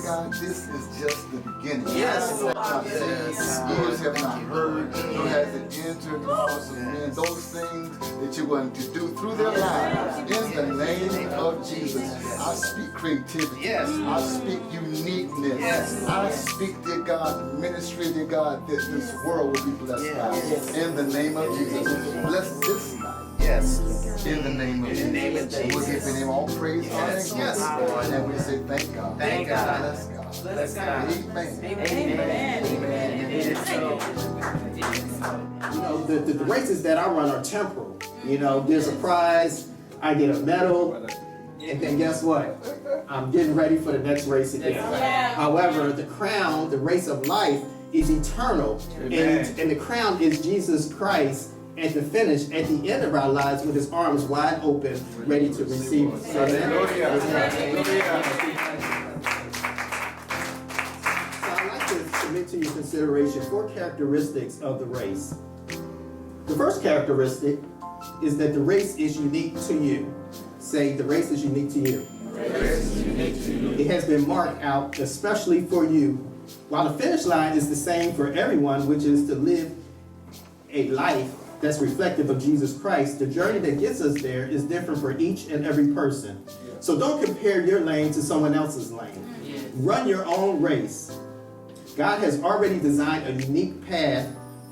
God, this is just the beginning. Yes, Lord. Ears have not heard, nor has it entered the hearts of men. Those things that you're going to do through their lives, in the name of Jesus. I speak creativity. Yes. I speak uniqueness. Yes. I speak, dear God, ministry, dear God, that this world will be blessed by. In the name of Jesus. Bless this night. Yes. In the name of Jesus. We'll give Him all praise, honor, and glory. And we say thank God. Thank God. Bless God. Bless God. Amen. Amen. It is so. You know, the races that I run are temporal. You know, there's a prize, I get a medal, and then guess what? I'm getting ready for the next race again. Yeah. However, the crown, the race of life, is eternal. And the crown is Jesus Christ at the finish, at the end of our lives, with His arms wide open, ready to receive us. Amen. So I'd like to submit to your consideration 4 characteristics of the race. The first characteristic is that the race is unique to you. Say, the race is unique to you. It has been marked out especially for you. While the finish line is the same for everyone, which is to live a life that's reflective of Jesus Christ, the journey that gets us there is different for each and every person. So don't compare your lane to someone else's lane. Run your own race. God has already designed a unique path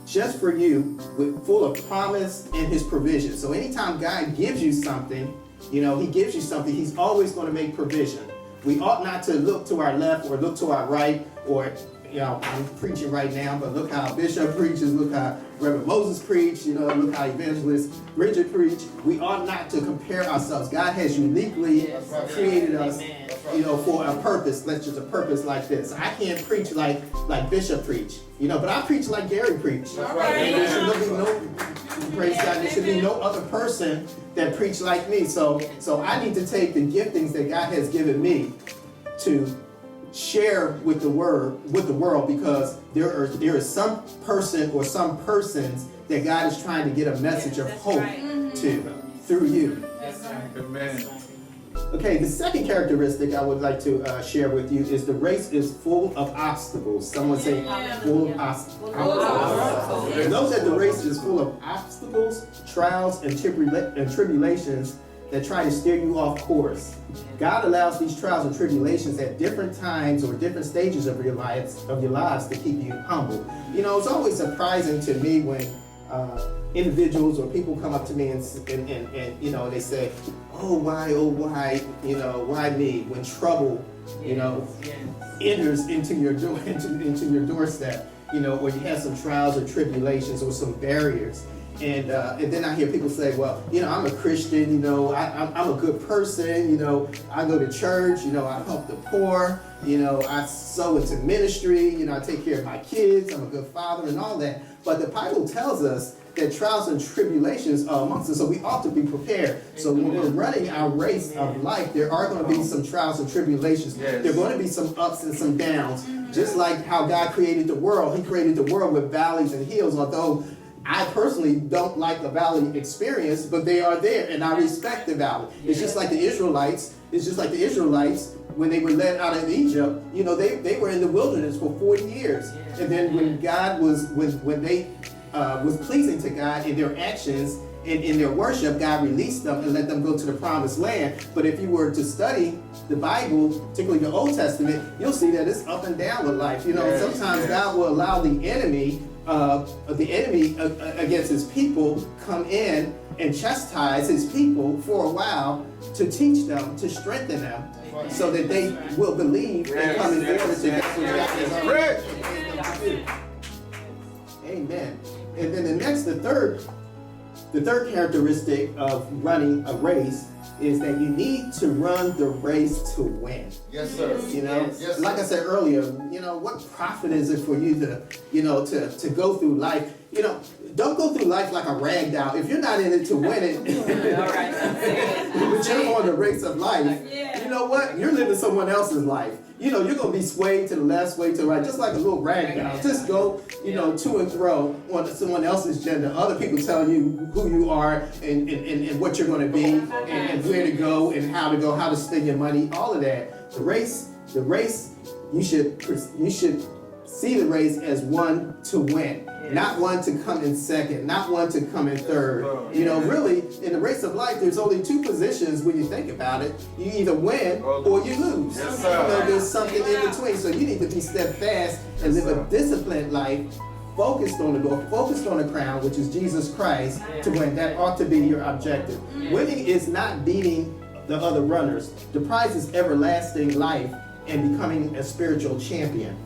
just for you, full of promise and His provision. So anytime God gives you something, you know, He gives you something, He's always going to make provision. We ought not to look to our left or look to our right, or, you know, I'm preaching right now, but look how Bishop preaches, look how Reverend Moses preached, you know, look how Evangelist Bridget preached. We ought not to compare ourselves. God has uniquely created us, you know, for a purpose. Let's just a purpose like this. I can't preach like Bishop preached, you know, but I preach like Gary preached. And there should be no, praise God, there should be no other person that preach like me. So I need to take the giftings that God has given me to share with the world, because there is some person or some persons that God is trying to get a message of hope to through you. Amen. Okay, the second characteristic I would like to share with you is the race is full of obstacles. Someone say full of obstacles. Know that the race is full of obstacles, trials, and tribulations that try to steer you off course. God allows these trials and tribulations at different times or different stages of your lives to keep you humble. You know, it's always surprising to me when individuals or people come up to me and you know, they say, oh why, you know, why me? When trouble, you know, enters into your door, into your doorstep, you know, or you have some trials or tribulations or some barriers. And then I hear people say, well, you know, I'm a Christian, you know, I'm a good person, you know, I go to church, you know, I help the poor, you know, I sow into ministry, you know, I take care of my kids, I'm a good father and all that. But the Bible tells us that trials and tribulations are amongst us, so we ought to be prepared. So when we're running our race of life, there are going to be some trials and tribulations. There are going to be some ups and some downs. Just like how God created the world. He created the world with valleys and hills, although I personally don't like the valley experience, but they are there, and I respect the valley. It's just like the Israelites. It's just like the Israelites when they were led out of Egypt. You know, they were in the wilderness for 40 years, and then when God was when they was pleasing to God in their actions and in their worship, God released them and let them go to the promised land. But if you were to study the Bible, particularly the Old Testament, you'll see that it's up and down with life. You know, sometimes God will allow the enemy against His people come in and chastise His people for a while to teach them, to strengthen them, so that they will believe and come in order to get what God has already given them to do. Amen. And then the third characteristic of running a race is that you need to run the race to win. Yes, sir. You know, yes, like I said earlier, you know, what profit is it for you to, you know, to go through life? You know, don't go through life like a rag doll. If you're not in it to win it, but you're on the race of life, you know what? You're living someone else's life. You know, you're going to be swayed to the left, swayed to the right, just like a little rag doll. Just go, you know, to and fro on someone else's agenda. Other people telling you who you are and what you're going to be and where to go and how to spend your money, all of that. The race you should see the race as one to win, not one to come in second, not one to come in third. You know, really, in the race of life, there's only two positions when you think about it. You either win or you lose. Yes, You know, there's something in between. So you need to be steadfast and live a disciplined life, focused on the goal, focused on the crown, which is Jesus Christ, to win. That ought to be your objective. Winning is not beating the other runners. The prize is everlasting life and becoming a spiritual champion.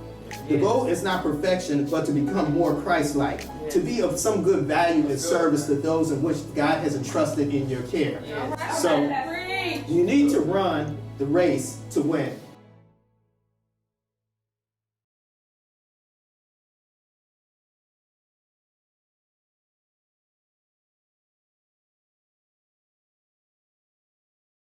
The goal is not perfection, but to become more Christ-like, to be of some good value and service to those in which God has entrusted in your care. So you need to run the race to win.